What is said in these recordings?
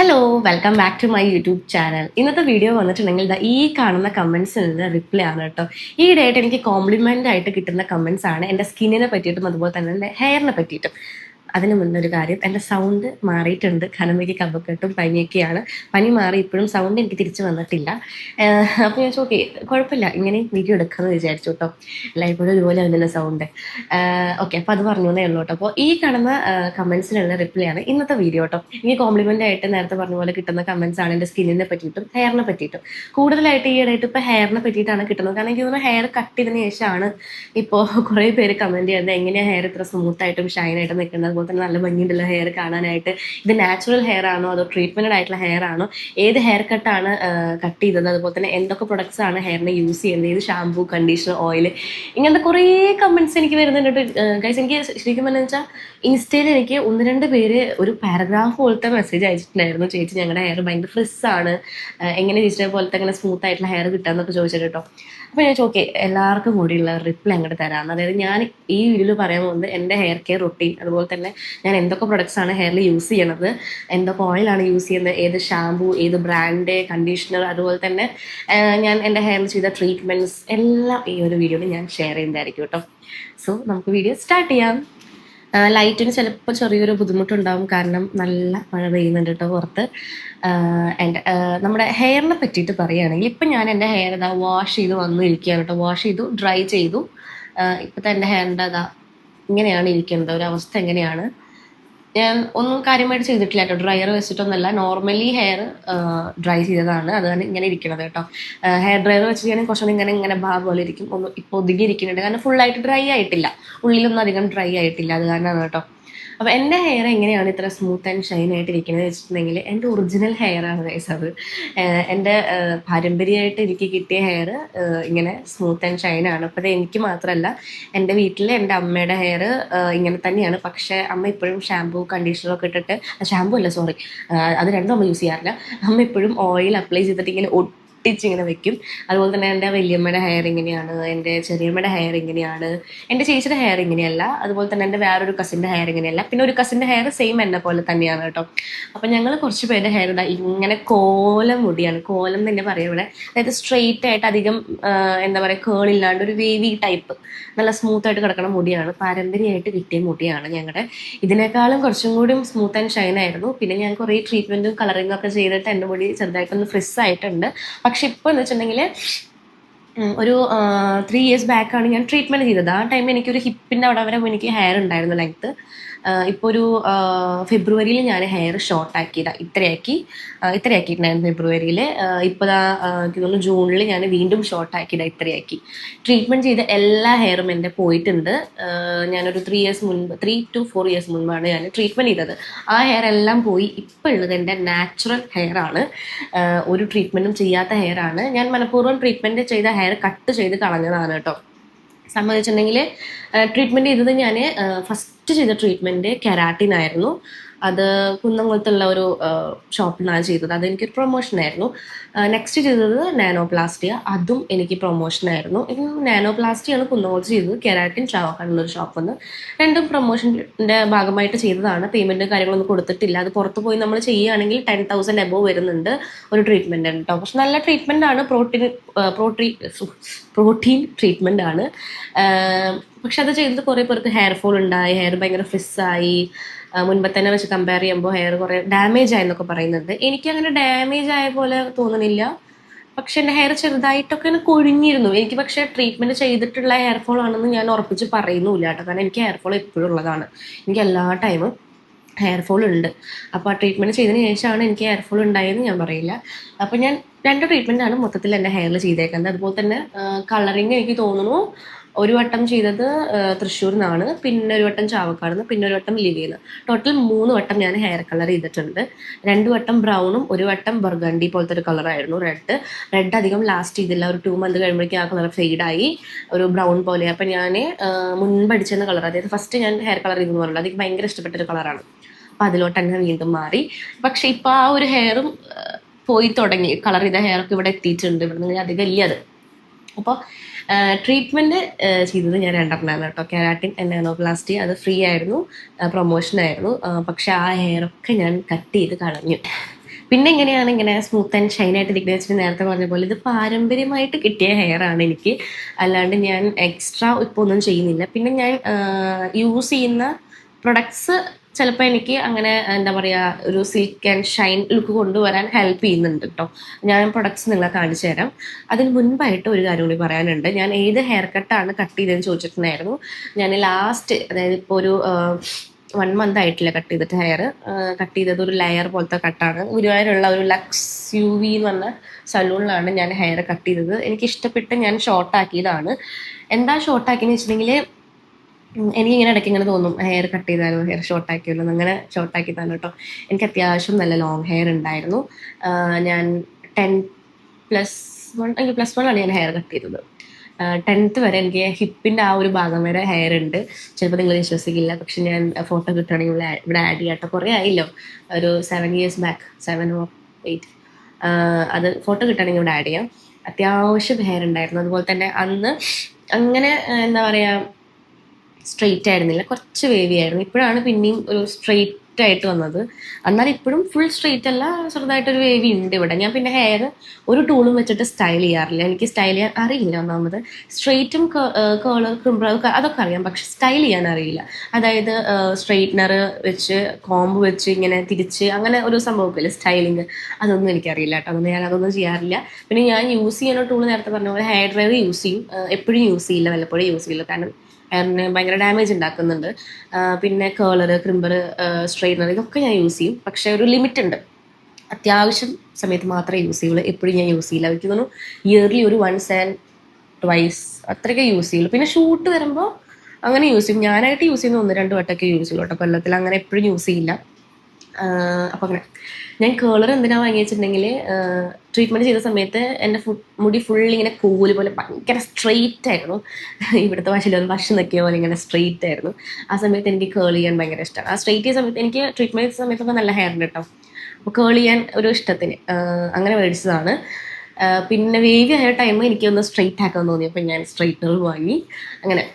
Hello welcome back to my YouTube channel. ഇന്നത്തെ video വന്നിട്ടുണ്ടെങ്കിൽ ഈ കാണുന്ന കമൻസിൽ നിന്ന് റിപ്ലൈ ആണ് കേട്ടോ. ഈയിടെയായിട്ട് എനിക്ക് കോംപ്ലിമെൻ്റ് ആയിട്ട് കിട്ടുന്ന കമൻസ് ആണ് എൻ്റെ സ്കിന്നിനെ പറ്റിയിട്ടും അതുപോലെ തന്നെ എൻ്റെ ഹെയറിനെ പറ്റിയിട്ടും. അതിന് മുന്നൊരു കാര്യം, എൻ്റെ സൗണ്ട് മാറിയിട്ടുണ്ട്. കാരണം എനിക്ക് കഫക്കെട്ടും പനിയൊക്കെയാണ്. പനി മാറി ഇപ്പോഴും സൗണ്ട് എനിക്ക് തിരിച്ചു വന്നിട്ടില്ല. അപ്പോൾ ഞാൻ ഓക്കെ കുഴപ്പമില്ല, ഇങ്ങനെ വീഡിയോ എടുക്കാമെന്ന് വിചാരിച്ചു കേട്ടോ. എല്ലായ്പ്പോഴും ഇതുപോലെ അതിൻ്റെ സൗണ്ട്. ഓക്കെ, അപ്പോൾ അത് പറഞ്ഞു എന്നേ ഉള്ളൂ കേട്ടോ. അപ്പോൾ ഈ കാണുന്ന കമൻസിനുള്ള റിപ്ലൈ ആണ് ഇന്നത്തെ വീഡിയോ കേട്ടോ. എനിക്ക് കോംപ്ലിമെൻ്റ് ആയിട്ട് നേരത്തെ പറഞ്ഞ പോലെ കിട്ടുന്ന കമൻസ് ആണ് എൻ്റെ സ്കിന്നിനെ പറ്റിയിട്ടും ഹെയറിനെ പറ്റിയിട്ടും. കൂടുതലായിട്ട് ഈ ഇടയായിട്ട് ഇപ്പോൾ ഹെയറിനെ പറ്റിയിട്ടാണ് കിട്ടുന്നത്. കാരണം എനിക്ക് തോന്നുന്നു ഹെയർ കട്ട് ചെയ്തതിന് ശേഷമാണ് ഇപ്പോൾ കുറേ പേര് കമൻറ്റ് ചെയ്യുന്നത് എങ്ങനെയാണ് ഹെയർ ഇത്ര സ്മൂത്തായിട്ടും ഷൈനായിട്ടും നിൽക്കുന്നത്, അതുപോലെ തന്നെ നല്ല ഭംഗിയുണ്ടല്ലോ ഹെയർ കാണാനായിട്ട്. ഇത് നാച്ചുറൽ ഹെയർ ആണോ അതോ ട്രീറ്റ്മെൻറ്റഡ് ആയിട്ടുള്ള ഹെയർ ആണോ, ഏത് ഹെയർ കട്ടാണ് കട്ട് ചെയ്തത്, അതുപോലെ തന്നെ എന്തൊക്കെ പ്രൊഡക്ട്സ് ആണ് ഹെയറിനെ യൂസ് ചെയ്യുന്നത്, ഏത് ഷാമ്പൂ, കണ്ടീഷണർ, ഓയിൽ, ഇങ്ങനത്തെ കുറേ കമൻറ്റ്സ് എനിക്ക് വരുന്നുണ്ട് ഗൈസ്. എനിക്ക് ശരിക്കും പറഞ്ഞു വെച്ചാൽ ഇൻസ്റ്റയിൽ എനിക്ക് 1-2 പേര് ഒരു പാരഗ്രാഫ് പോലത്തെ മെസ്സേജ് അയച്ചിട്ടുണ്ടായിരുന്നു. ചേച്ചി ഞങ്ങളുടെ ഹെയർ ഭയങ്കര ഫ്രിസ്സാണ്, എങ്ങനെ ചേച്ചിയെ പോലത്തെ അങ്ങനെ സ്മൂത്ത് ആയിട്ടുള്ള ഹെയർ കിട്ടാമെന്നൊക്കെ ചോദിച്ചിട്ട് കേട്ടോ. അപ്പോൾ ഞാൻ ഓക്കെ എല്ലാവർക്കും കൂടിയുള്ള റിപ്ലൈ അങ്ങോട്ട് തരാം. അതായത് ഞാൻ ഈ വീഡിയോയിൽ പറയാൻ പോകുന്നത് എൻ്റെ ഹെയർ കെയർ റൊട്ടീൻ, അതുപോലെ തന്നെ ഞാൻ എന്തൊക്കെ പ്രൊഡക്ട്സ് ആണ് ഹെയറിൽ യൂസ് ചെയ്യണത്, എന്തൊക്കെ ഓയിലാണ് യൂസ് ചെയ്യുന്നത്, ഏത് ഷാമ്പൂ, ഏത് ബ്രാൻഡ്, കണ്ടീഷണർ, അതുപോലെ തന്നെ ഞാൻ എൻ്റെ ഹെയറിൽ ചെയ്ത ട്രീറ്റ്മെൻറ്റ്സ് എല്ലാം ഈ ഒരു വീഡിയോയിൽ ഞാൻ ഷെയർ ചെയ്യുന്നതായിരിക്കും കേട്ടോ. സോ നമുക്ക് വീഡിയോ സ്റ്റാർട്ട് ചെയ്യാം. ലൈറ്റിന് ചിലപ്പോൾ ചെറിയൊരു ബുദ്ധിമുട്ടുണ്ടാവും, കാരണം നല്ല മഴ പെയ്യുന്നുണ്ട് കേട്ടോ പുറത്ത്. എൻ്റെ നമ്മുടെ ഹെയറിനെ പറ്റിയിട്ട് പറയുകയാണെങ്കിൽ ഇപ്പം ഞാൻ എൻ്റെ ഹെയർ ഇതാ വാഷ് ചെയ്ത് വന്നിരിക്കുകയാണ് കേട്ടോ. വാഷ് ചെയ്തു, ഡ്രൈ ചെയ്തു. ഇപ്പോഴത്തെ എൻ്റെ ഹെയറിൻ്റെ അതാ ഇങ്ങനെയാണ് ഇരിക്കുന്നത്. ഒരു അവസ്ഥ എങ്ങനെയാണ്, ഞാൻ ഒന്നും കാര്യമായിട്ട് ചെയ്തിട്ടില്ല കേട്ടോ. ഡ്രയർ വെച്ചിട്ടൊന്നുമല്ല, നോർമലി ഹെയർ ഡ്രൈ ചെയ്തതാണ്, അതാണ് ഇങ്ങനെ ഇരിക്കുന്നത് കേട്ടോ. ഹെയർ ഡ്രയർ വെച്ചിട്ട് ഞാൻ കുറച്ചുകൂടി ഇങ്ങനെ ഭാഗം പോലെ ഇരിക്കും. ഒന്ന് ഇപ്പോൾ ഒതുങ്ങി ഇരിക്കുന്നുണ്ട്, കാരണം ഫുള്ളായിട്ട് ഡ്രൈ ആയിട്ടില്ല, ഉള്ളിലൊന്നും അധികം ഡ്രൈ ആയിട്ടില്ല, അത് കാരണമാണ് കേട്ടോ. അപ്പോൾ എൻ്റെ ഹെയർ എങ്ങനെയാണ് ഇത്ര സ്മൂത്ത് ആൻഡ് ഷൈൻ ആയിട്ട് ഇരിക്കുന്നത് വെച്ചിട്ടുണ്ടെങ്കിൽ എൻ്റെ ഒറിജിനൽ ഹെയർ ആണ് ഗൈസ് അത്. എൻ്റെ പാരമ്പര്യമായിട്ട് എനിക്ക് കിട്ടിയ ഹെയർ ഇങ്ങനെ സ്മൂത്ത് ആൻഡ് ഷൈൻ ആണ്. അപ്പോൾ അത് എനിക്ക് മാത്രമല്ല, എൻ്റെ വീട്ടിൽ എൻ്റെ അമ്മയുടെ ഹെയർ ഇങ്ങനെ തന്നെയാണ്. പക്ഷേ അമ്മ ഇപ്പോഴും ഷാമ്പൂ, കണ്ടീഷണറൊക്കെ ഇട്ടിട്ട്, ഷാമ്പൂ അല്ല സോറി, അത് രണ്ടും അമ്മ യൂസ് ചെയ്യാറില്ല. അമ്മ ഇപ്പോഴും ഓയിൽ അപ്ലൈ ചെയ്തിട്ട് ഇങ്ങനെ ഒട്ടിച്ചിങ്ങനെ വെക്കും. അതുപോലെ തന്നെ എൻ്റെ വലിയമ്മയുടെ ഹെയർ ഇങ്ങനെയാണ്, എൻ്റെ ചെറിയമ്മയുടെ ഹെയർ ഇങ്ങനെയാണ്, എൻ്റെ ചേച്ചിയുടെ ഹെയർ ഇങ്ങനെയല്ല, അതുപോലെ തന്നെ എൻ്റെ വേറൊരു കസിൻ്റെ ഹെയർ ഇങ്ങനെയല്ല, പിന്നെ ഒരു കസിൻ്റെ ഹെയർ സെയിം എന്നെ പോലെ തന്നെയാണ് കേട്ടോ. അപ്പം ഞങ്ങൾ കുറച്ച് പേരുടെ ഹെയർ ഇങ്ങനെ കോലം മുടിയാണ്, കോലം തന്നെ പറയാം ഇവിടെ. അതായത് സ്ട്രെയിറ്റ് ആയിട്ട് അധികം എന്താ പറയുക കേളില്ലാണ്ട് ഒരു വേവി ടൈപ്പ് നല്ല സ്മൂത്തായിട്ട് കിടക്കുന്ന മുടിയാണ്, പാരമ്പര്യമായിട്ട് കിട്ടിയ മുടിയാണ് ഞങ്ങളുടെ. ഇതിനേക്കാളും കുറച്ചും കൂടി സ്മൂത്ത് ആൻഡ് ഷൈൻ ആയിരുന്നു. പിന്നെ ഞാൻ കുറേ ട്രീറ്റ്മെൻറ്റും കളറിങ്ങും ഒക്കെ ചെയ്തിട്ട് എൻ്റെ മുടി ചെറുതായിട്ടൊന്ന് ഫ്രിസ് ആയിട്ടുണ്ട്. പക്ഷെ ഇപ്പോൾ എന്ന് വെച്ചിട്ടുണ്ടെങ്കിൽ ഒരു 3 years ബാക്കാണ് ഞാൻ ട്രീറ്റ്മെൻറ്റ് ചെയ്തത്. ആ ടൈം എനിക്കൊരു ഹിപ്പിൻ്റെ അവിടെ വരെ എനിക്ക് ഹെയർ ഉണ്ടായിരുന്നു ലെങ്ത്ത്. ഇപ്പോൾ ഒരു ഫെബ്രുവരിയിൽ ഞാൻ ഹെയർ ഇത്രയാക്കിയിട്ടുണ്ടായിരുന്നു ഫെബ്രുവരിയിൽ. ഇപ്പോൾ എനിക്ക് തോന്നുന്നു ജൂണിൽ ഞാൻ വീണ്ടും ഇത്രയാക്കി. ട്രീറ്റ്മെൻറ്റ് ചെയ്ത എല്ലാ ഹെയറും എൻ്റെ പോയിട്ടുണ്ട്. ഞാനൊരു 3 to 4 years മുൻപാണ് ഞാൻ ട്രീറ്റ്മെൻറ്റ് ചെയ്തത്. ആ ഹെയർ എല്ലാം പോയി. ഇപ്പോൾ ഉള്ളത് എൻ്റെ നാച്ചുറൽ ഹെയർ ആണ്, ഒരു ട്രീറ്റ്മെൻറ്റും ചെയ്യാത്ത ഹെയർ ആണ്. ഞാൻ മനഃപൂർവ്വം ട്രീറ്റ്മെൻറ്റ് ചെയ്ത ഹെയർ കട്ട് ചെയ്ത് കളഞ്ഞതാണ് കേട്ടോ. സംബന്ധിച്ചിട്ടുണ്ടെങ്കിൽ ട്രീറ്റ്മെൻറ്റ് ചെയ്തത് ഞാൻ ഫസ്റ്റ് ചെയ്ത ട്രീറ്റ്മെൻറ്റ് കെരാട്ടിൻ ആയിരുന്നു. അത് കുന്നംകുളത്തുള്ള ഒരു ഷോപ്പിലാണ് ചെയ്തത്. അതെനിക്കൊരു പ്രൊമോഷനായിരുന്നു. നെക്സ്റ്റ് ചെയ്തത് നാനോപ്ലാസ്റ്റിയ, അതും എനിക്ക് പ്രൊമോഷനായിരുന്നു. നാനോപ്ലാസ്റ്റിയാണ് കുന്നംകുളത്ത് ചെയ്തത്, കെരാട്ടിൻ ചാവക്കാടുള്ളൊരു ഷോപ്പിൽ നിന്ന്. രണ്ടും പ്രൊമോഷൻ്റെ ഭാഗമായിട്ട് ചെയ്തതാണ്. പേയ്മെൻറ്റും കാര്യങ്ങളൊന്നും കൊടുത്തിട്ടില്ല. അത് പുറത്ത് പോയി നമ്മൾ ചെയ്യുകയാണെങ്കിൽ 10,000 എബോവ് വരുന്നുണ്ട് ഒരു ട്രീറ്റ്മെൻറ്റ് കേട്ടോ. പക്ഷെ നല്ല ട്രീറ്റ്മെൻ്റ് ആണ്, പ്രോട്ടീൻ ട്രീറ്റ്മെൻ്റ് ആണ്. പക്ഷെ അത് ചെയ്തിട്ട് കുറേ പേർക്ക് ഹെയർ ഫോൾ ഉണ്ടായി, ഹെയർ ഭയങ്കര ഫ്രിസ്സായി. മുൻപ് തന്നെ വെച്ച് കമ്പയർ ചെയ്യുമ്പോൾ ഹെയർ കുറേ ഡാമേജ് ആയെന്നൊക്കെ പറയുന്നുണ്ട്. എനിക്കങ്ങനെ ഡാമേജ് ആയ പോലെ തോന്നുന്നില്ല. പക്ഷെ എൻ്റെ ഹെയർ ചെറുതായിട്ടൊക്കെ കൊഴിഞ്ഞിരുന്നു. എനിക്ക് പക്ഷേ ട്രീറ്റ്മെൻറ്റ് ചെയ്തിട്ടുള്ള ഹെയർ ഫോൾ ആണെന്ന് ഞാൻ ഉറപ്പിച്ച് പറയുന്നുമില്ല കേട്ടോ. കാരണം എനിക്ക് ഹെയർ ഫോൾ എപ്പോഴും ഉള്ളതാണ്, എനിക്ക് എല്ലാ ടൈമും ഹെയർ ഫോൾ ഉണ്ട്. അപ്പോൾ ആ ട്രീറ്റ്മെൻറ്റ് ചെയ്തതിന് ശേഷമാണ് എനിക്ക് ഹെയർ ഫോൾ ഉണ്ടായതെന്ന് ഞാൻ പറയില്ല. അപ്പോൾ ഞാൻ 2 ട്രീറ്റ്മെൻറ്റാണ് മൊത്തത്തിൽ എൻ്റെ ഹെയറിൽ ചെയ്തേക്കുന്നത്. അതുപോലെ തന്നെ കളറിങ് എനിക്ക് തോന്നുന്നു ഒരു വട്ടം ചെയ്തത് തൃശ്ശൂരിൽ നിന്നാണ്, പിന്നെ ഒരു വട്ടം ചാവക്കാട് നിന്ന്, പിന്നെ ഒരു വട്ടം ലിവിയിൽ നിന്ന്. ടോട്ടൽ 3 വട്ടം ഞാൻ ഹെയർ കളർ ചെയ്തിട്ടുണ്ട്. 2 വട്ടം ബ്രൗണും ഒരു വട്ടം ബർഗണ്ടി പോലത്തെ ഒരു കളറായിരുന്നു റെഡ് അധികം ലാസ്റ്റ് ചെയ്തില്ല. ഒരു 2 month കഴിയുമ്പോഴേക്കും ആ കളർ ഫെയ്ഡായി ഒരു ബ്രൗൺ പോലെ. അപ്പം ഞാൻ മുൻപ് അടിച്ചെന്ന കളർ, അതായത് ഫസ്റ്റ് ഞാൻ ഹെയർ കളർ ചെയ്തെന്ന് പറഞ്ഞത് അതെനിക്ക് ഭയങ്കര ഇഷ്ടപ്പെട്ടൊരു കളറാണ്. അപ്പം അതിലോട്ട് തന്നെ വീണ്ടും മാറി. പക്ഷെ ഇപ്പോൾ ആ ഒരു ഹെയറും പോയി തുടങ്ങി. കളർ ചെയ്ത ഹെയറൊക്കെ ഇവിടെ എത്തിയിട്ടുണ്ട്, ഇവിടെ നിന്ന് അധികം ഇല്ല അത്. അപ്പോൾ ട്രീറ്റ്മെൻറ്റ് ചെയ്തത് ഞാൻ 2 കേട്ടോ. കെരാട്ടിൻ ആൻഡ് നാനോപ്ലാസ്റ്റി, അത് ഫ്രീ ആയിരുന്നു, പ്രൊമോഷനായിരുന്നു. പക്ഷെ ആ ഹെയറൊക്കെ ഞാൻ കട്ട് ചെയ്ത് കളഞ്ഞു. പിന്നെ എങ്ങനെയാണ് ഇങ്ങനെ സ്മൂത്ത് ആൻഡ് ഷൈൻ ആയിട്ട് ഇരിക്കുന്നത് വെച്ചിട്ട് നേരത്തെ പറഞ്ഞ പോലെ ഇത് പാരമ്പര്യമായിട്ട് കിട്ടിയ ഹെയർ ആണ് എനിക്ക്. അല്ലാണ്ട് ഞാൻ എക്സ്ട്രാ ഇപ്പോൾ ഒന്നും ചെയ്യുന്നില്ല. പിന്നെ ഞാൻ യൂസ് ചെയ്യുന്ന പ്രൊഡക്ട്സ് ചിലപ്പോൾ എനിക്ക് അങ്ങനെ എന്താ പറയുക ഒരു സിൽക്ക് ആൻഡ് ഷൈൻ ലുക്ക് കൊണ്ടുവരാൻ ഹെൽപ്പ് ചെയ്യുന്നുണ്ട് കേട്ടോ. ഞാൻ പ്രൊഡക്ട്സ് നിങ്ങളെ കാണിച്ചു തരാം. അതിന് മുൻപായിട്ട് ഒരു കാര്യം കൂടി പറയാനുണ്ട്. ഞാൻ ഏത് ഹെയർ കട്ടാണ് കട്ട് ചെയ്തതെന്ന് ചോദിച്ചിട്ടുണ്ടായിരുന്നു. ഞാൻ ലാസ്റ്റ്, അതായത് ഇപ്പോൾ ഒരു 1 month ആയിട്ടില്ല കട്ട് ചെയ്തിട്ട് ഹെയർ. കട്ട് ചെയ്തത് ഒരു ലെയർ പോലത്തെ കട്ടാണ്. ഗുരുവായൂരുള്ള ഒരു ലക്സ് UV എന്ന് പറഞ്ഞ സലൂണിലാണ് ഞാൻ ഹെയർ കട്ട് ചെയ്തത്. എനിക്ക് ഇഷ്ടപ്പെട്ട് ഞാൻ ഷോർട്ടാക്കിയതാണ്. എന്താ ഷോർട്ടാക്കിയെന്ന് വെച്ചിട്ടുണ്ടെങ്കിൽ എനിക്കിങ്ങനെ ഇടയ്ക്ക് ഇങ്ങനെ തോന്നും ഹെയർ കട്ട് ചെയ്താലോ, ഹെയർ ഷോർട്ടാക്കിയല്ലോ, അങ്ങനെ ഷോർട്ടാക്കിയതാണ് കേട്ടോ. എനിക്ക് അത്യാവശ്യം നല്ല ലോങ് ഹെയർ ഉണ്ടായിരുന്നു. ഞാൻ 10+1 എനിക്ക് +1 ആണ് ഞാൻ ഹെയർ കട്ട് ചെയ്തത്. 10th വരെ എനിക്ക് ഹിപ്പിൻ്റെ ആ ഒരു ഭാഗം വരെ ഹെയർ ഉണ്ട്. ചിലപ്പോൾ നിങ്ങൾ വിശ്വസിക്കില്ല, പക്ഷെ ഞാൻ ഫോട്ടോ കിട്ടുകയാണെങ്കിൽ ഇവിടെ ആഡ് ചെയ്യാം കേട്ടോ. കുറേ ആയില്ലോ, ഒരു 7 years ബാക്ക്, 7 or 8. അത് ഫോട്ടോ കിട്ടുകയാണെങ്കിൽ ഇവിടെ ആഡ് ചെയ്യാം. അത്യാവശ്യം ഹെയർ ഉണ്ടായിരുന്നു. അതുപോലെ തന്നെ അന്ന് അങ്ങനെ എന്താ പറയുക സ്ട്രെയിറ്റ് ആയിരുന്നില്ല, കുറച്ച് വേവി ആയിരുന്നു. ഇപ്പോഴാണ് പിന്നെയും ഒരു സ്ട്രെയിറ്റ് ആയിട്ട് വന്നത്. എന്നാൽ ഇപ്പോഴും ഫുൾ സ്ട്രെയിറ്റ് അല്ല, ചെറുതായിട്ടൊരു വേവി ഉണ്ട് ഇവിടെ. ഞാൻ പിന്നെ ഹെയർ ഒരു ടൂളും വെച്ചിട്ട് സ്റ്റൈൽ ചെയ്യാറില്ല. എനിക്ക് സ്റ്റൈൽ ചെയ്യാൻ അറിയില്ല. ഒന്നാമത് സ്ട്രെയിറ്റും കേളർ ക്രിംബർ അതൊക്കെ അറിയാം, പക്ഷെ സ്റ്റൈൽ ചെയ്യാൻ അറിയില്ല. അതായത് സ്ട്രെയിറ്റ്നർ വെച്ച് കോംബ് വെച്ച് ഇങ്ങനെ തിരിച്ച് അങ്ങനെ ഒരു സംഭവമൊക്കെ സ്റ്റൈലിങ്, അതൊന്നും എനിക്കറിയില്ല കേട്ടോ. അതൊന്നും ചെയ്യാറില്ല. പിന്നെ ഞാൻ യൂസ് ചെയ്യുന്ന ടൂൾ നേരത്തെ പറഞ്ഞ പോലെ ഹെയർ ഡ്രയർ യൂസ് ചെയ്യും. എപ്പോഴും യൂസ് ചെയ്യില്ല, വല്ലപ്പോഴും യൂസ് ചെയ്യില്ല, കാരണം ഹെയറിന് ഭയങ്കര ഡാമേജ് ഉണ്ടാക്കുന്നുണ്ട്. പിന്നെ കേളർ ക്രിംബർ സ്ട്രെയിറ്റ്നർ ഇതൊക്കെ ഞാൻ യൂസ് ചെയ്യും, പക്ഷേ ഒരു ലിമിറ്റ് ഉണ്ട്. അത്യാവശ്യം സമയത്ത് മാത്രമേ യൂസ് ചെയ്യുള്ളൂ, എപ്പോഴും ഞാൻ യൂസ് ചെയ്യില്ല. എനിക്ക് തോന്നുന്നു ഇയർലി ഒരു 1 and 2 അത്രയൊക്കെ യൂസ് ചെയ്യുള്ളൂ. പിന്നെ ഷൂട്ട് വരുമ്പോൾ അങ്ങനെ യൂസ് ചെയ്യും. ഞാനായിട്ട് യൂസ് ചെയ്യുന്ന 1-2 വട്ടമൊക്കെ യൂസ് ചെയ്യുള്ളൂ കേട്ടോ, കൊല്ലത്തിൽ അങ്ങനെ എപ്പോഴും യൂസ് ചെയ്യില്ല. അപ്പം അങ്ങനെ ഞാൻ കേളർ എന്തിനാണ് വാങ്ങി വെച്ചിട്ടുണ്ടെങ്കിൽ ട്രീറ്റ്മെൻറ്റ് ചെയ്ത സമയത്ത് എൻ്റെ മുടി ഫുൾ ഇങ്ങനെ കൂല് പോലെ ഭയങ്കര സ്ട്രെയിറ്റ് ആയിരുന്നു. ഇവിടുത്തെ ഭാഷയിൽ ഭക്ഷണം നോക്കിയ പോലെ ഇങ്ങനെ സ്ട്രെയിറ്റ് ആയിരുന്നു. ആ സമയത്ത് എനിക്ക് കേൾ ചെയ്യാൻ ഭയങ്കര ഇഷ്ടമാണ്. ആ സ്ട്രെയിറ്റ് ചെയ്ത സമയത്ത് എനിക്ക് ട്രീറ്റ്മെൻറ്റ് ചെയ്ത സമയത്തൊക്കെ നല്ല ഹെയർ ഉണ്ട് കേട്ടോ. അപ്പോൾ കേൾ ചെയ്യാൻ ഒരു ഇഷ്ടത്തിന് അങ്ങനെ മേടിച്ചതാണ്. പിന്നെ വേവി ആയ ടൈം എനിക്കൊന്ന് സ്ട്രെയിറ്റ് ആക്കാൻ തോന്നി, അപ്പോൾ ഞാൻ സ്ട്രെയിറ്റ്നർ വാങ്ങി. അങ്ങനെ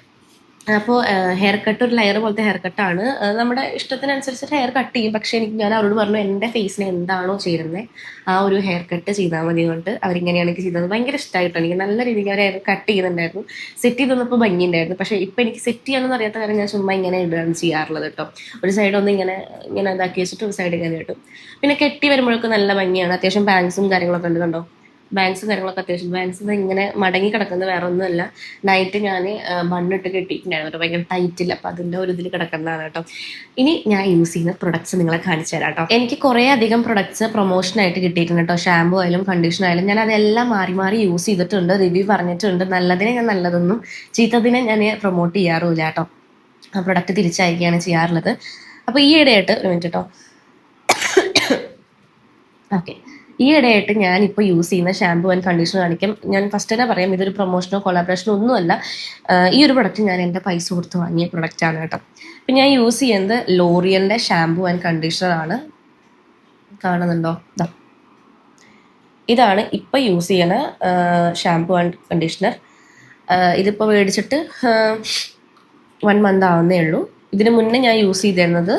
അപ്പോൾ ഹെയർ കട്ട് ഒരു ലെയർ പോലത്തെ ഹെയർ കട്ടാണ്. നമ്മുടെ ഇഷ്ടത്തിനനുസരിച്ച് ഹെയർ കട്ട് ചെയ്യും. പക്ഷേ ഞാൻ അവരോട് പറഞ്ഞു എൻ്റെ ഫേസിന് എന്താണോ ചേരുന്നത് ആ ഒരു ഹെയർ കട്ട് ചെയ്താൽ മതി കൊണ്ട് അവരിങ്ങനെയാണ് എനിക്ക് ചെയ്തത്. ഭയങ്കര ഇഷ്ടമായിട്ടോ, എനിക്ക് നല്ല രീതിക്ക് അവർ ഹെയർ കട്ട് ചെയ്യുന്നുണ്ടായിരുന്നു. സെറ്റ് ചെയ്ത് തന്നപ്പോൾ ഭംഗിയുണ്ടായിരുന്നു. പക്ഷേ ഇപ്പം എനിക്ക് സെറ്റ് ചെയ്യാനൊന്നും അറിയാത്ത കാര്യം ഞാൻ ചുമ്മാ ഇങ്ങനെ ഇടുകയാണ് ചെയ്യാറുള്ളത് കേട്ടോ. ഒരു സൈഡ് ഒന്ന് ഇങ്ങനെ ഇങ്ങനെ ഇതാക്കി വെച്ചിട്ട് ഒരു സൈഡ് ഇങ്ങനെ ഇട്ടും. പിന്നെ കെട്ടി വരുമ്പോഴൊക്കെ നല്ല ഭംഗിയാണ്. അത്യാവശ്യം ബാങ്ക്സും കാര്യങ്ങളൊക്കെ ഉണ്ട് കണ്ടോ. ബാങ്ക്സും കാര്യങ്ങളൊക്കെ അത്യാവശ്യം. ബാങ്ക്സ് ഇങ്ങനെ മടങ്ങി കിടക്കുന്നത് വേറെ ഒന്നുമല്ല, നൈറ്റ് ഞാൻ ബണ്ണിട്ട് കെട്ടിയിട്ടുണ്ടായിരുന്നു കേട്ടോ, ഭയങ്കര ടൈറ്റില്ല. അപ്പം അതിൻ്റെ ഒരു ഇതിൽ കിടക്കുന്നതാണ് കേട്ടോ. ഇനി ഞാൻ യൂസ് ചെയ്യുന്ന പ്രൊഡക്ട്സ് നിങ്ങളെ കാണിച്ചു തരാം കേട്ടോ. എനിക്ക് കുറേ അധികം പ്രൊഡക്ട്സ് പ്രൊമോഷനായിട്ട് കിട്ടിയിട്ടുണ്ട് കേട്ടോ. ഷാമ്പു ആയാലും കണ്ടീഷണർ ആയാലും ഞാൻ അതെല്ലാം മാറി മാറി യൂസ് ചെയ്തിട്ടുണ്ട്, റിവ്യൂ പറഞ്ഞിട്ടുണ്ട്. നല്ലതിനെ ഞാൻ നല്ലതൊന്നും ചീത്തതിനെ ഞാൻ പ്രൊമോട്ട് ചെയ്യാറുമില്ല കേട്ടോ. ആ പ്രൊഡക്റ്റ് തിരിച്ചയക്കുകയാണ് ചെയ്യാറുള്ളത്. അപ്പോൾ ഈ ഇടയായിട്ട് ഒരു മിനിറ്റ് കേട്ടോ. ഓക്കെ, ഈ ഇടയായിട്ട് ഞാനിപ്പോൾ യൂസ് ചെയ്യുന്ന ഷാമ്പു ആൻഡ് കണ്ടീഷണർ കാണിക്കാം. ഞാൻ ഫസ്റ്റ് തന്നെ പറയാം, ഇതൊരു പ്രൊമോഷനോ കൊളാബറേഷനോ ഒന്നുമല്ല. ഈ ഒരു പ്രൊഡക്റ്റ് ഞാൻ എൻ്റെ പൈസ കൊടുത്ത് വാങ്ങിയ പ്രൊഡക്റ്റാണ് കേട്ടോ. അപ്പം ഞാൻ യൂസ് ചെയ്യുന്നത് ലോറിയലിൻ്റെ ഷാമ്പു ആൻഡ് കണ്ടീഷണർ ആണ്. കാണുന്നുണ്ടോ? ഇതാണ് ഇപ്പം യൂസ് ചെയ്യണ ഷാമ്പു ആൻഡ് കണ്ടീഷണർ. ഇതിപ്പോൾ മേടിച്ചിട്ട് 1 month ആവുന്നേ ഉള്ളൂ. ഇതിന് മുന്നേ ഞാൻ യൂസ് ചെയ്തിരുന്നത്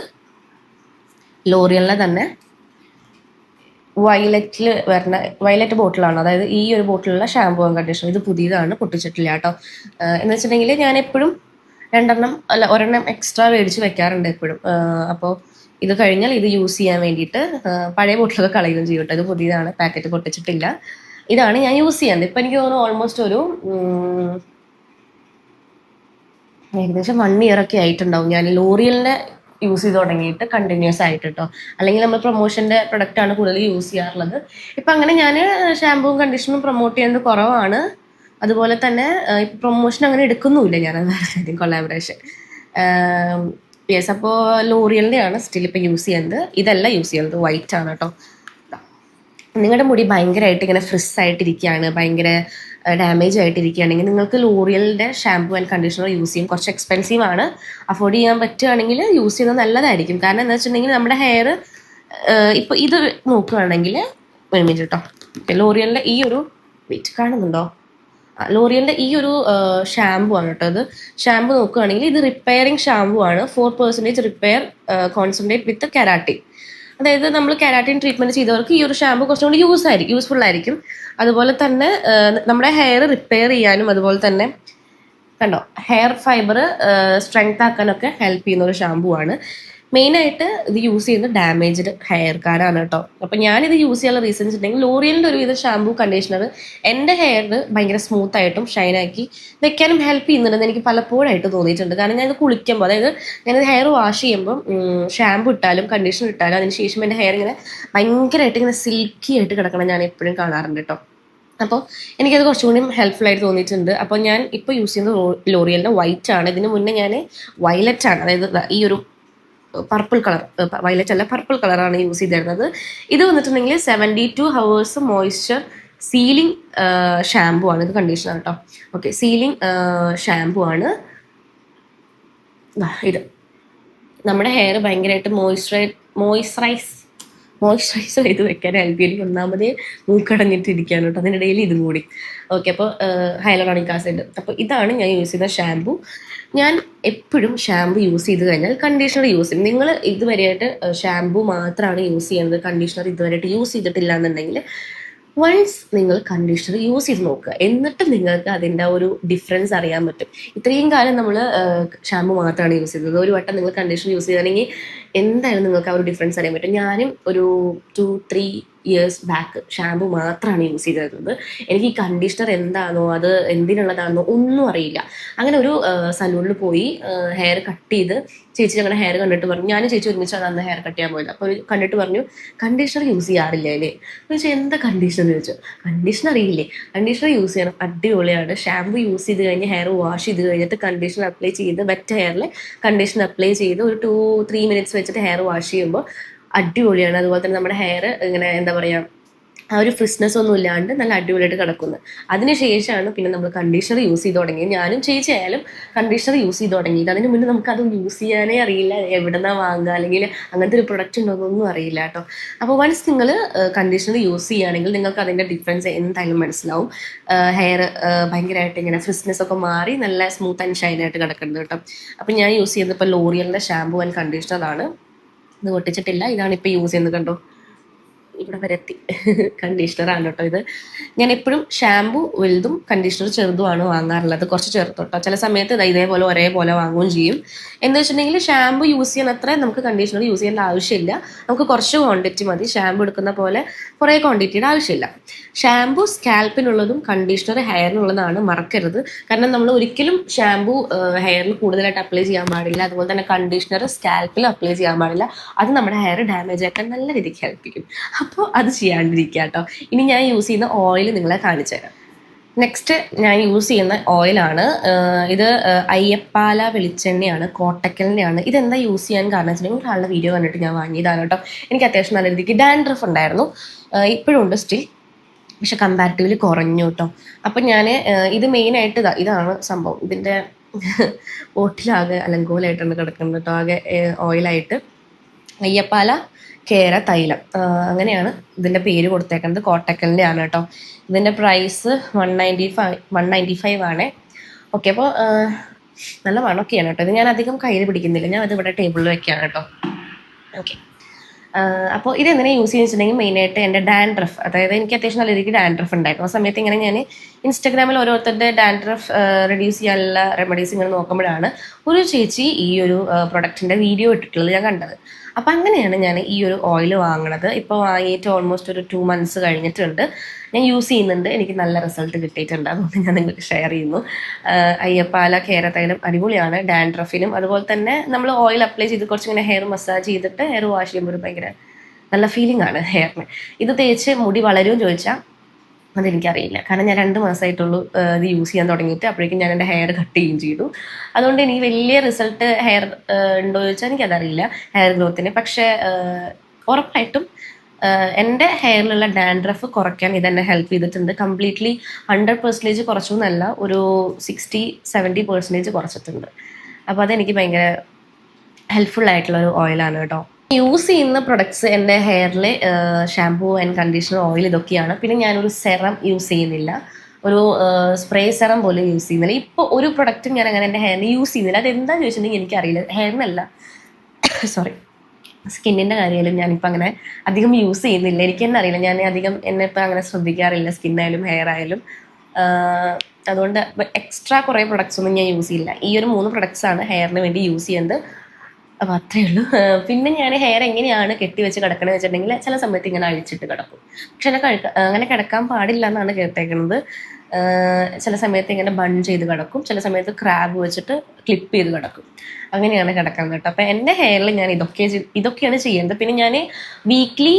ലോറിയലിനെ തന്നെ വയലറ്റ് ബോട്ടിലാണ്. അതായത് ഈ ഒരു ബോട്ടിലുള്ള ഷാമ്പു ആൻഡ് കണ്ടീഷണർ. ഇത് പുതിയതാണ്, പൊട്ടിച്ചിട്ടില്ല കേട്ടോ. എന്ന് വെച്ചിട്ടുണ്ടെങ്കിൽ ഞാൻ എപ്പോഴും 2 അല്ല 1 എക്സ്ട്രാ മേടിച്ച് വെക്കാറുണ്ട് എപ്പോഴും. അപ്പോൾ ഇത് കഴിഞ്ഞാൽ ഇത് യൂസ് ചെയ്യാൻ വേണ്ടിയിട്ട് പഴയ ബോട്ടിലൊക്കെ കളയുകയും ചെയ്യും കേട്ടോ. ഇത് പുതിയതാണ്, പാക്കറ്റ് പൊട്ടിച്ചിട്ടില്ല. ഇതാണ് ഞാൻ യൂസ് ചെയ്യുന്നത്. ഇപ്പം എനിക്ക് തോന്നുന്നു ഓൾമോസ്റ്റ് ഒരു ഏകദേശം 1 year ഒക്കെ ആയിട്ടുണ്ടാവും ഞാൻ ലോറിയലിൻ്റെ യൂസ് ചെയ്ത് തുടങ്ങിയിട്ട് കണ്ടിന്യൂസ് ആയിട്ട് കേട്ടോ. അല്ലെങ്കിൽ നമ്മൾ പ്രൊമോഷൻ്റെ പ്രൊഡക്റ്റാണ് കൂടുതൽ യൂസ് ചെയ്യാറുള്ളത്. ഇപ്പം അങ്ങനെ ഞാൻ ഷാമ്പൂവും കണ്ടീഷണറും പ്രൊമോട്ട് ചെയ്യുന്നത് കുറവാണ്. അതുപോലെ തന്നെ ഇപ്പം പ്രൊമോഷൻ അങ്ങനെ എടുക്കുന്നുമില്ല ഞാൻ, അതായത് കൊളാബറേഷൻ. യെസ്, അപ്പോൾ ലോറിയലിൻ്റെ ആണ് സ്റ്റിൽ ഇപ്പം യൂസ് ചെയ്യുന്നത്. ഇതല്ല യൂസ് ചെയ്യുന്നത്, വൈറ്റ് ആണ് കേട്ടോ. നിങ്ങളുടെ മുടി ഭയങ്കരമായിട്ട് ഇങ്ങനെ ഫ്രിസ് ആയിട്ടിരിക്കുകയാണ്, ഭയങ്കര ഡാമേജ് ആയിട്ടിരിക്കുകയാണെങ്കിൽ നിങ്ങൾക്ക് ലോറിയലിൻ്റെ ഷാമ്പു ആൻഡ് കണ്ടീഷണർ യൂസ് ചെയ്യും. കുറച്ച് എക്സ്പെൻസീവ് ആണ്, അഫോർഡ് ചെയ്യാൻ പറ്റുകയാണെങ്കിൽ യൂസ് ചെയ്യുന്നത് നല്ലതായിരിക്കും. കാരണം എന്താ വെച്ചിട്ടുണ്ടെങ്കിൽ നമ്മുടെ ഹെയർ ഇപ്പോൾ ഇത് നോക്കുകയാണെങ്കിൽ വേണ്ടി കേട്ടോ, ലോറിയലിൻ്റെ ഈ ഒരു വെയിറ്റ് കാണുന്നുണ്ടോ? ലോറിയലിൻ്റെ ഈ ഒരു ഷാമ്പു ആണ് കേട്ടോ. ഇത് ഷാമ്പു നോക്കുകയാണെങ്കിൽ ഇത് റിപ്പയറിങ് ഷാമ്പു ആണ്. 4% റിപ്പയർ കോൺസെൻട്രേറ്റ് വിത്ത് കെരാട്ടിൻ. അതായത് നമ്മൾ കെരാറ്റിൻ ട്രീറ്റ്മെന്റ് ചെയ്തവർക്ക് ഈ ഒരു ഷാമ്പു കുറച്ചും കൂടി യൂസ്ഫുൾ ആയിരിക്കും. അതുപോലെ തന്നെ നമ്മുടെ ഹെയർ റിപ്പയർ ചെയ്യാനും അതുപോലെ തന്നെ കണ്ടോ ഹെയർ ഫൈബർ സ്ട്രെങ്ത് ആക്കാനൊക്കെ ഹെൽപ്പ് ചെയ്യുന്ന ഒരു ഷാമ്പു ആണ്. മെയിനായിട്ട് ഇത് യൂസ് ചെയ്യുന്ന ഡാമേജ്ഡ് ഹെയർക്കാരാണ് കേട്ടോ. അപ്പം ഞാനിത് യൂസ് ചെയ്യാനുള്ള റീസൺ വെച്ചിട്ടുണ്ടെങ്കിൽ ലോറിയലിൻ്റെ ഒരു ഇത് ഷാമ്പൂ കണ്ടീഷണർ എൻ്റെ ഹെയറിൽ ഭയങ്കര സ്മൂത്ത് ആയിട്ടും ഷൈനാക്കി വെക്കാനും ഹെൽപ്പ് ചെയ്യുന്നുണ്ടെന്ന് എനിക്ക് പലപ്പോഴായിട്ട് തോന്നിയിട്ടുണ്ട്. കാരണം ഞാനിത് കുളിക്കുമ്പോൾ, അതായത് ഞാനിത് ഹെയർ വാഷ് ചെയ്യുമ്പം ഷാമ്പു ഇട്ടാലും കണ്ടീഷണർ ഇട്ടാലും അതിന് ശേഷം എൻ്റെ ഹെയർ ഇങ്ങനെ ഭയങ്കരമായിട്ട് ഇങ്ങനെ സിൽക്കി ആയിട്ട് കിടക്കണം ഞാൻ എപ്പോഴും കാണാറുണ്ട് കേട്ടോ. അപ്പോൾ എനിക്കത് കുറച്ചുകൂടി ഹെൽപ്ഫുൾ ആയിട്ട് തോന്നിയിട്ടുണ്ട്. അപ്പോൾ ഞാൻ ഇപ്പോൾ യൂസ് ചെയ്യുന്നത് ലോറിയലിൻ്റെ വൈറ്റ് ആണ്. ഇതിന് മുന്നേ ഞാൻ വയലറ്റ് ആണ്, അതായത് ഈ ഒരു പർപ്പിൾ കളർ, വയലറ്റ് അല്ല പർപ്പിൾ കളറാണ് യൂസ് ചെയ്തിരുന്നത്. ഇത് വന്നിട്ടുണ്ടെങ്കിൽ 72 hours മോയ്സ്ചർ സീലിംഗ് ഷാമ്പു ആണ്. ഇത് കണ്ടീഷണർ കേട്ടോ. ഓക്കെ, സീലിംഗ് ഷാമ്പു ആണ് ഇത്. നമ്മുടെ ഹെയർ ഭയങ്കരമായിട്ട് മോയ്സ്ചറൈസ് ചെയ്ത് വെക്കാൻ ഹെൽപ്പ് ചെയ്യും. ഒന്നാമതേ മൂക്കടഞ്ഞിട്ടിരിക്കാൻ കേട്ടോ, അതിനിടയിൽ ഇതും കൂടി. ഓക്കെ, അപ്പോൾ ഹൈലറോണിക് ആസിഡ്. അപ്പോൾ ഇതാണ് ഞാൻ യൂസ് ചെയ്യുന്ന ഷാമ്പു. ഞാൻ എപ്പോഴും ഷാമ്പു യൂസ് ചെയ്ത് കഴിഞ്ഞാൽ കണ്ടീഷണർ യൂസ് ചെയ്യും. നിങ്ങൾ ഇതുവരെയായിട്ട് ഷാമ്പു മാത്രമാണ് യൂസ് ചെയ്യുന്നത്, കണ്ടീഷണർ ഇതുവരെയായിട്ട് യൂസ് ചെയ്തിട്ടില്ല എന്നുണ്ടെങ്കിൽ വൺസ് നിങ്ങൾ കണ്ടീഷണർ യൂസ് ചെയ്ത് നോക്കുക. എന്നിട്ട് നിങ്ങൾക്ക് അതിൻ്റെ ഒരു ഡിഫറൻസ് അറിയാൻ പറ്റും. ഇത്രയും കാലം നമ്മൾ ഷാമ്പു മാത്രമാണ് യൂസ് ചെയ്തത്. ഒരു വട്ടം നിങ്ങൾ കണ്ടീഷണർ യൂസ് ചെയ്താണെങ്കിൽ എന്തായാലും നിങ്ങൾക്ക് ആ ഒരു ഡിഫറൻസ് അറിയാൻ പറ്റും. ഞാനും ഒരു 2-3 years ബാക്ക് ഷാമ്പു മാത്രമാണ് യൂസ് ചെയ്തിരുന്നത്. എനിക്ക് ഈ കണ്ടീഷണർ എന്താണോ അത് എന്തിനുള്ളതാണോ ഒന്നും അറിയില്ല. അങ്ങനെ ഒരു സലൂണിൽ പോയി ഹെയർ കട്ട് ചെയ്ത് ചേച്ചി ഞങ്ങളുടെ ഹെയർ കണ്ടിട്ട് പറഞ്ഞു, ഞാനും ചേച്ചി ഒരുമിച്ചാണ് അന്ന് ഹെയർ കട്ട് ചെയ്യാൻ പോയത്. അപ്പോൾ കണ്ടിട്ട് പറഞ്ഞു കണ്ടീഷണർ യൂസ് ചെയ്യാറില്ല അല്ലേ ചോദിച്ചാൽ, എന്താ കണ്ടീഷണർ ചോദിച്ചു. കണ്ടീഷണർ അറിയില്ലേ, കണ്ടീഷണർ യൂസ് ചെയ്യണം, അടിപൊളിയാണ്. ഷാമ്പു യൂസ് ചെയ്ത് കഴിഞ്ഞ് ഹെയർ വാഷ് ചെയ്ത് കഴിഞ്ഞിട്ട് കണ്ടീഷണർ അപ്ലൈ ചെയ്ത് വെറ്റ് ഹെയറിൽ കണ്ടീഷണർ അപ്ലൈ ചെയ്ത് ഒരു 2-3 minutes വെച്ചിട്ട് ഹെയർ വാഷ് ചെയ്യുമ്പോൾ അടിപൊളിയാണ്. അതുപോലെ തന്നെ നമ്മുടെ ഹെയർ ഇങ്ങനെ എന്താ പറയുക, ആ ഒരു ഫ്രിസ്നെസ് ഒന്നും ഇല്ലാണ്ട് നല്ല അടിപൊളിയായിട്ട് കിടക്കുന്നത്. അതിനുശേഷമാണ് പിന്നെ നമ്മൾ കണ്ടീഷണർ യൂസ് ചെയ്ത് തുടങ്ങി. ഞാനും ചേച്ചി ആയാലും കണ്ടീഷണർ യൂസ് ചെയ്ത് തുടങ്ങിയത്. അതിന് മുന്നേ നമുക്കത് യൂസ് ചെയ്യാനേ അറിയില്ല, എവിടെ നിന്നാണ് വാങ്ങുക അല്ലെങ്കിൽ അങ്ങനത്തെ ഒരു പ്രൊഡക്റ്റ് ഉണ്ടോയെന്നൊന്നും അറിയില്ല കേട്ടോ. അപ്പോൾ വൺസ് നിങ്ങൾ കണ്ടീഷണർ യൂസ് ചെയ്യുകയാണെങ്കിൽ നിങ്ങൾക്ക് അതിൻ്റെ ഡിഫറൻസ് എന്തായാലും മനസ്സിലാവും. ഹെയർ ഭയങ്കരമായിട്ട് ഇങ്ങനെ ഫ്രിസ്നെസ് ഒക്കെ മാറി നല്ല സ്മൂത്ത് ആൻഡ് ഷൈനായിട്ട് കിടക്കുന്നത് കേട്ടോ. അപ്പോൾ ഞാൻ യൂസ് ചെയ്യുന്നത് ഇപ്പോൾ ലോറിയലിൻ്റെ ഷാമ്പു ആൻഡ് കണ്ടീഷണറാണ്. ഇത് പൊട്ടിച്ചിട്ടില്ല, ഇതാണ് ഇപ്പോൾ യൂസ് ചെയ്യുന്നത്. കണ്ടോ, ഇവിടെ വരെ എത്തി. കണ്ടീഷണറാണ് കേട്ടോ ഇത്. ഞാൻ എപ്പോഴും ഷാമ്പു വലുതും കണ്ടീഷണർ ചെറുതുമാണ് വാങ്ങാറുള്ളത്, കുറച്ച് ചെറുത് കേട്ടോ. ചില സമയത്ത് ഇതേപോലെ ഒരേപോലെ വാങ്ങുകയും ചെയ്യും. എന്ന് വെച്ചിട്ടുണ്ടെങ്കിൽ ഷാമ്പു യൂസ് ചെയ്യാൻ അത്ര നമുക്ക് കണ്ടീഷണർ യൂസ് ചെയ്യേണ്ട ആവശ്യമില്ല. നമുക്ക് കുറച്ച് ക്വാണ്ടിറ്റി മതി. ഷാമ്പു എടുക്കുന്ന പോലെ കുറേ ക്വാണ്ടിറ്റിയുടെ ആവശ്യമില്ല. ഷാമ്പു സ്കാൽപ്പിനുള്ളതും കണ്ടീഷണർ ഹെയറിനുള്ളതാണ്, മറക്കരുത്. കാരണം നമ്മൾ ഒരിക്കലും ഷാമ്പു ഹെയറിൽ കൂടുതലായിട്ട് അപ്ലൈ ചെയ്യാൻ പാടില്ല. അതുപോലെ തന്നെ കണ്ടീഷണർ സ്കാൽപ്പിൽ അപ്ലൈ ചെയ്യാൻ പാടില്ല. അത് നമ്മുടെ ഹെയർ ഡാമേജ് ആക്കാൻ നല്ല രീതിക്ക് ഹെൽപ്പ് ചെയ്യും. അപ്പോൾ അത് ചെയ്യാണ്ടിരിക്കുക കേട്ടോ. ഇനി ഞാൻ യൂസ് ചെയ്യുന്ന ഓയിൽ നിങ്ങളെ കാണിച്ചു തരാം. നെക്സ്റ്റ് ഞാൻ യൂസ് ചെയ്യുന്ന ഓയിലാണ് ഇത് അയ്യപ്പാല വെളിച്ചെണ്ണയാണ്, കോട്ടക്കലിൻ്റെയാണ്. ഇതെന്താ യൂസ് ചെയ്യാൻ കാരണം വെച്ചിട്ടുണ്ടെങ്കിൽ ഒരാളുടെ വീഡിയോ കണ്ടിട്ട് ഞാൻ വാങ്ങിയതാണ് കേട്ടോ. എനിക്ക് അത്യാവശ്യം നല്ല രീതിക്ക് ഡാൻഡ്രഫ് ഉണ്ടായിരുന്നു, ഇപ്പോഴും ഉണ്ട് സ്റ്റിൽ, പക്ഷെ കമ്പാരിറ്റീവ്ലി കുറഞ്ഞു കേട്ടോ. അപ്പം ഞാൻ ഇത് മെയിനായിട്ട് ഇതാണ് സംഭവം. ഇതിൻ്റെ ബോട്ടിലാകെ അലങ്കോലായിട്ടാണ് കിടക്കുന്നത് കേട്ടോ, ആകെ ഓയിലായിട്ട്. അയ്യപ്പാല കേര തൈലം, അങ്ങനെയാണ് ഇതിൻ്റെ പേര് കൊടുത്തേക്കുന്നത്. കോട്ടക്കലിൻ്റെ ആണ് കേട്ടോ. ഇതിൻ്റെ പ്രൈസ് 195 ആണ്. ഓക്കെ, അപ്പോൾ നല്ല മണമൊക്കെയാണ് കേട്ടോ. ഇത് ഞാൻ അധികം കയ്യിൽ പിടിക്കുന്നില്ല, ഞാൻ അത് ഇവിടെ ടേബിളിൽ വെക്കുകയാണ് കേട്ടോ. ഓക്കെ, അപ്പോൾ ഇതെങ്ങനെ യൂസ് ചെയ്യുന്ന വെച്ചിട്ടുണ്ടെങ്കിൽ മെയിനായിട്ട് എൻ്റെ ഡാൻഡ്രഫ്, അതായത് എനിക്ക് അത്യാവശ്യം നല്ല രീതിക്ക് ഡാൻഡ്രഫ് ഉണ്ടായിരുന്നു. ആ സമയത്ത് ഇങ്ങനെ ഞാൻ ഇൻസ്റ്റാഗ്രാമിൽ ഓരോരുത്തരുടെ ഡാൻഡ്രഫ് റെഡ്യൂസ് ചെയ്യാനുള്ള റെമഡീസ് ഇങ്ങനെ നോക്കുമ്പോഴാണ് ഒരു ചേച്ചി ഈ ഒരു പ്രൊഡക്റ്റിൻ്റെ വീഡിയോ ഇട്ടിട്ടുള്ളത് ഞാൻ കണ്ടത്. അപ്പം അങ്ങനെയാണ് ഞാൻ ഈ ഒരു ഓയിൽ വാങ്ങണത്. ഇപ്പോൾ വാങ്ങിയിട്ട് ഓൾമോസ്റ്റ് ഒരു 2 months കഴിഞ്ഞിട്ടുണ്ട്. ഞാൻ യൂസ് ചെയ്യുന്നുണ്ട്, എനിക്ക് നല്ല റിസൾട്ട് കിട്ടിയിട്ടുണ്ട്. അതുകൊണ്ട് ഞാൻ നിങ്ങൾക്ക് ഷെയർ ചെയ്യുന്നു. അയ്യപ്പാല കേര തൈലം അടിപൊളിയാണ് ഡാൻഡ്രഫിനും. അതുപോലെ തന്നെ നമ്മൾ ഓയിൽ അപ്ലൈ ചെയ്ത് കുറച്ചിങ്ങനെ ഹെയർ മസാജ് ചെയ്തിട്ട് ഹെയർ വാഷ് ചെയ്യുമ്പോൾ ഒരു ഭയങ്കര നല്ല ഫീലിംഗ് ആണ് ഹെയറിന്. ഇത് തേച്ച് മുടി വളരുമെന്ന് ചോദിച്ചാൽ അതെനിക്കറിയില്ല, കാരണം ഞാൻ 2 മാസമായിട്ടുള്ളൂ ഇത് യൂസ് ചെയ്യാൻ തുടങ്ങിയിട്ട്. അപ്പോഴേക്കും ഞാൻ എൻ്റെ ഹെയർ കട്ട് ചെയ്യുകയും ചെയ്തു. അതുകൊണ്ട് എനിക്ക് വലിയ റിസൾട്ട് ഹെയർ ഉണ്ടോ എന്ന് ചോദിച്ചാൽ എനിക്കതറിയില്ല ഹെയർ ഗ്രോത്തിന്. പക്ഷേ ഉറപ്പായിട്ടും എൻ്റെ ഹെയറിലുള്ള ഡാൻഡ്രഫ് കുറയ്ക്കാൻ ഇതെന്നെ ഹെൽപ്പ് ചെയ്തിട്ടുണ്ട്. കംപ്ലീറ്റ്ലി 100% കുറച്ചു എന്നല്ല, ഒരു 60-70% കുറച്ചിട്ടുണ്ട്. അപ്പോൾ അതെനിക്ക് ഭയങ്കര ഹെൽപ്ഫുൾ ആയിട്ടുള്ളൊരു ഓയിലാണ് കേട്ടോ. യൂസ് ചെയ്യുന്ന പ്രൊഡക്ട്സ് എൻ്റെ ഹെയറിൽ ഷാംപൂ ആൻഡ് കണ്ടീഷണർ, ഓയിൽ ഇതൊക്കെയാണ്. പിന്നെ ഞാനൊരു സെറം യൂസ് ചെയ്യുന്നില്ല, ഒരു സ്പ്രേ സെറം പോലും യൂസ് ചെയ്യുന്നില്ല. ഇപ്പോൾ ഒരു പ്രൊഡക്റ്റും ഞാൻ അങ്ങനെ എൻ്റെ ഹെയറിന് യൂസ് ചെയ്യുന്നില്ല. അതെന്താണെന്ന് ചോദിച്ചിട്ടുണ്ടെങ്കിൽ എനിക്കറിയില്ല, ഹെയറിനല്ല സോറി സ്കിന്നിൻ്റെ കാര്യമായാലും ഞാനിപ്പോൾ അങ്ങനെ അധികം യൂസ് ചെയ്യുന്നില്ല. എനിക്ക് തന്നെ അറിയില്ല, ഞാൻ അധികം എന്നെ ഇപ്പോൾ അങ്ങനെ ശ്രദ്ധിക്കാറില്ല, സ്കിന്നായാലും ഹെയർ ആയാലും. അതുകൊണ്ട് എക്സ്ട്രാ കുറേ പ്രൊഡക്ട്സ് ഒന്നും ഞാൻ യൂസ് ചെയ്യില്ല. ഈ ഒരു 3 പ്രൊഡക്ട്സാണ് ഹെയറിന് വേണ്ടി യൂസ് ചെയ്യുന്നത്. അപ്പോൾ അത്രയേ ഉള്ളൂ. പിന്നെ ഞാൻ ഹെയർ എങ്ങനെയാണ് കെട്ടി വെച്ച് കിടക്കണമെന്ന് വെച്ചിട്ടുണ്ടെങ്കിൽ ചില സമയത്ത് ഇങ്ങനെ അഴിച്ചിട്ട് കിടക്കും. പക്ഷെ അങ്ങനെ കിടക്കാൻ പാടില്ല എന്നാണ് കേട്ടേക്കുന്നത്. ചില സമയത്ത് ഇങ്ങനെ ബൺ ചെയ്ത് കിടക്കും, ചില സമയത്ത് ക്രാബ് വെച്ചിട്ട് ക്ലിപ്പ് ചെയ്ത് കിടക്കും. അങ്ങനെയാണ് കിടക്കാൻ കേട്ടോ. അപ്പം എൻ്റെ ഹെയറിൽ ഞാൻ ഇതൊക്കെയാണ് ചെയ്യുന്നത്. പിന്നെ ഞാൻ വീക്ക്ലി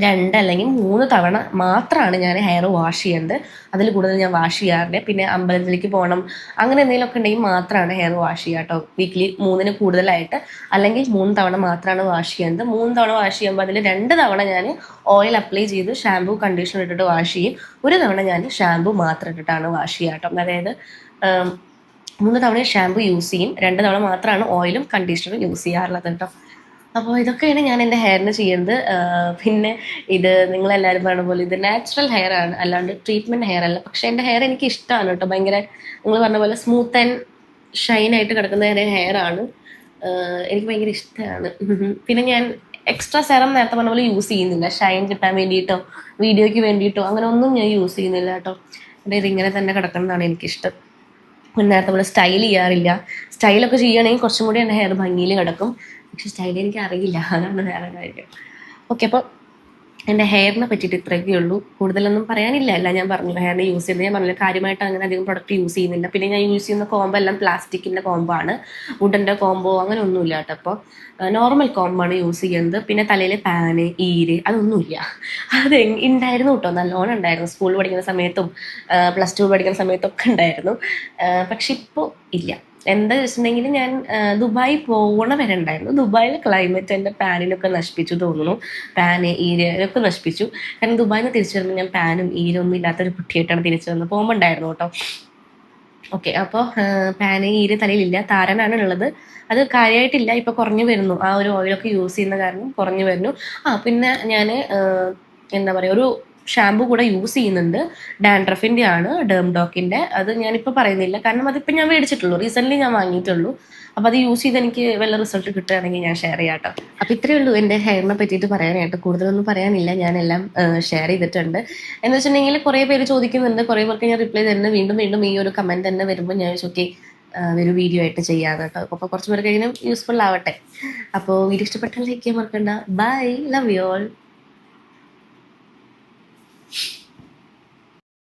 2 അല്ലെങ്കിൽ 3 തവണ മാത്രമാണ് ഞാൻ ഹെയർ വാഷ് ചെയ്യുന്നത്. അതിൽ കൂടുതൽ ഞാൻ വാഷ് ചെയ്യാറില്ല. പിന്നെ അമ്പലത്തിലേക്ക് പോകണം അങ്ങനെ എന്തെങ്കിലുമൊക്കെ ഉണ്ടെങ്കിൽ മാത്രമാണ് ഹെയർ വാഷ് ചെയ്യുക കേട്ടോ. വീക്ക്ലി 3ന് കൂടുതലായിട്ട് അല്ലെങ്കിൽ 3 തവണ മാത്രമാണ് വാഷ് ചെയ്യുന്നത്. 3 തവണ വാഷ് ചെയ്യുമ്പോൾ അതിൽ 2 തവണ ഞാൻ ഓയിൽ അപ്ലൈ ചെയ്ത് ഷാമ്പൂ കണ്ടീഷണർ ഇട്ടിട്ട് വാഷ് ചെയ്യും. 1 തവണ ഞാൻ ഷാമ്പൂ മാത്രം ഇട്ടിട്ടാണ് വാഷ് ചെയ്യുക കേട്ടോ. അതായത് 3 തവണ ഷാമ്പൂ യൂസ് ചെയ്യും, 2 തവണ മാത്രമാണ് ഓയിലും കണ്ടീഷണറും യൂസ് ചെയ്യാറുള്ളത് കേട്ടോ. അപ്പോൾ ഇതൊക്കെയാണ് ഞാൻ എൻ്റെ ഹെയറിന് ചെയ്യുന്നത്. പിന്നെ ഇത് നിങ്ങളെല്ലാവരും പറഞ്ഞ പോലെ ഇത് നാച്ചുറൽ ഹെയർ ആണ്, അല്ലാണ്ട് ട്രീറ്റ്മെൻറ്റ് ഹെയർ അല്ല. പക്ഷേ എൻ്റെ ഹെയർ എനിക്ക് ഇഷ്ടമാണ് കേട്ടോ. ഭയങ്കര നിങ്ങൾ പറഞ്ഞ പോലെ സ്മൂത്ത് ആൻഡ് ഷൈൻ ആയിട്ട് കിടക്കുന്ന എൻ്റെ ഹെയർ ആണ്. എനിക്ക് ഭയങ്കര ഇഷ്ടമാണ്. പിന്നെ ഞാൻ എക്സ്ട്രാ സെറം നേരത്തെ പറഞ്ഞ പോലെ യൂസ് ചെയ്യുന്നില്ല. ഷൈൻ കിട്ടാൻ വേണ്ടിയിട്ടോ വീഡിയോയ്ക്ക് വേണ്ടിയിട്ടോ അങ്ങനെ ഒന്നും ഞാൻ യൂസ് ചെയ്യുന്നില്ല കേട്ടോ. എൻ്റെ ഇതിങ്ങനെ തന്നെ കിടക്കുന്നതാണ് എനിക്കിഷ്ടം. നേരത്തെ പോലെ സ്റ്റൈൽ ചെയ്യാറില്ല. സ്റ്റൈലൊക്കെ ചെയ്യുകയാണെങ്കിൽ കുറച്ചും കൂടി എൻ്റെ ഹെയർ ഭംഗിയിൽ കിടക്കും. പക്ഷെ സ്റ്റൈൽ എനിക്ക് അറിയില്ല, അതാണ് വേറെ കാര്യം. ഓക്കെ, അപ്പോൾ എൻ്റെ ഹെയറിനെ പറ്റിയിട്ട് ഇത്രയൊക്കെ ഉള്ളൂ. കൂടുതലൊന്നും പറയാനില്ല. എല്ലാം ഞാൻ പറഞ്ഞു. ഹെയറിന് യൂസ് ചെയ്യുന്നത് ഞാൻ പറഞ്ഞില്ല, കാര്യമായിട്ട് അങ്ങനെ അധികം പ്രൊഡക്റ്റ് യൂസ് ചെയ്യുന്നില്ല. പിന്നെ ഞാൻ യൂസ് ചെയ്യുന്ന കോംബോ എല്ലാം പ്ലാസ്റ്റിക്കിൻ്റെ കോംബോ ആണ്, വുഡൻ്റെ കോംബോ അങ്ങനെ ഒന്നുമില്ല കേട്ടോ. അപ്പോൾ നോർമൽ കോംബോ ആണ് യൂസ് ചെയ്യുന്നത്. പിന്നെ തലയിൽ പാന്, ഈര് അതൊന്നുമില്ല. അത് ഉണ്ടായിരുന്നു കേട്ടോ, നല്ലോണം ഉണ്ടായിരുന്നു. സ്കൂളിൽ പഠിക്കുന്ന സമയത്തും പ്ലസ് ടു പഠിക്കുന്ന സമയത്തൊക്കെ ഉണ്ടായിരുന്നു. പക്ഷെ ഇപ്പോൾ ഇല്ല. എന്താ വെച്ചിട്ടുണ്ടെങ്കിൽ ഞാൻ ദുബായി പോകണ വരെ ഉണ്ടായിരുന്നു. ദുബായിലെ ക്ലൈമറ്റ് എൻ്റെ പാനിനൊക്കെ നശിപ്പിച്ചു തോന്നുന്നു. പാന്, ഈര് ഒക്കെ നശിപ്പിച്ചു. കാരണം ദുബായിൽ നിന്ന് തിരിച്ചു വരുമ്പോൾ ഞാൻ പാനും ഈരൊന്നും ഇല്ലാത്തൊരു കുട്ടിയായിട്ടാണ് തിരിച്ചു വന്നത്. പോകുമ്പോൾ ഉണ്ടായിരുന്നു കേട്ടോ. ഓക്കെ, അപ്പോൾ പാന്, ഈര് തലയിലില്ല, താരനാണ് ഉള്ളത്. അത് കാര്യമായിട്ടില്ല, ഇപ്പോൾ കുറഞ്ഞു വരുന്നു. ആ ഒരു ഓയിലൊക്കെ യൂസ് ചെയ്യുന്ന കാരണം കുറഞ്ഞു വരുന്നു. പിന്നെ ഞാൻ എന്താ പറയുക, ഒരു ഷാമ്പു കൂടെ യൂസ് ചെയ്യുന്നുണ്ട്. ഡാൻഡ്രഫിൻ്റെ ആണ്, ഡെർംഡോക്കിൻ്റെ. അത് ഞാനിപ്പോൾ പറയുന്നില്ല, കാരണം അതിപ്പോൾ ഞാൻ മേടിച്ചിട്ടുള്ളൂ, റീസെൻ്റ്ലി ഞാൻ വാങ്ങിയിട്ടുള്ളൂ. അപ്പോൾ അത് യൂസ് ചെയ്ത് എനിക്ക് വല്ല റിസൾട്ട് കിട്ടുകയാണെങ്കിൽ ഞാൻ ഷെയർ ചെയ്യാം കേട്ടോ. അപ്പോൾ ഇത്രയേ ഉള്ളൂ എൻ്റെ ഹെയറിനെ പറ്റിയിട്ട് പറയാനായിട്ട്. കൂടുതലൊന്നും പറയാനില്ല, ഞാനെല്ലാം ഷെയർ ചെയ്തിട്ടുണ്ട്. എന്ന് വെച്ചിട്ടുണ്ടെങ്കിൽ കുറേ പേര് ചോദിക്കുന്നുണ്ട്, കുറേ പേർക്ക് ഞാൻ റിപ്ലൈ തരുന്നത് വീണ്ടും വീണ്ടും ഈ ഒരു കമൻറ്റ് തന്നെ വരുമ്പോൾ ഞാൻ ഓക്കെ ഒരു വീഡിയോ ആയിട്ട് ചെയ്യാതെ കേട്ടോ. അപ്പോൾ കുറച്ച് പേർക്ക് ഇങ്ങനെ യൂസ്ഫുൾ ആവട്ടെ. അപ്പോൾ വീഡിയോ ഇഷ്ടപ്പെട്ടാൽ ലൈക്ക് ചെയ്യാൻ മറക്കണ്ട. Bye, love you all.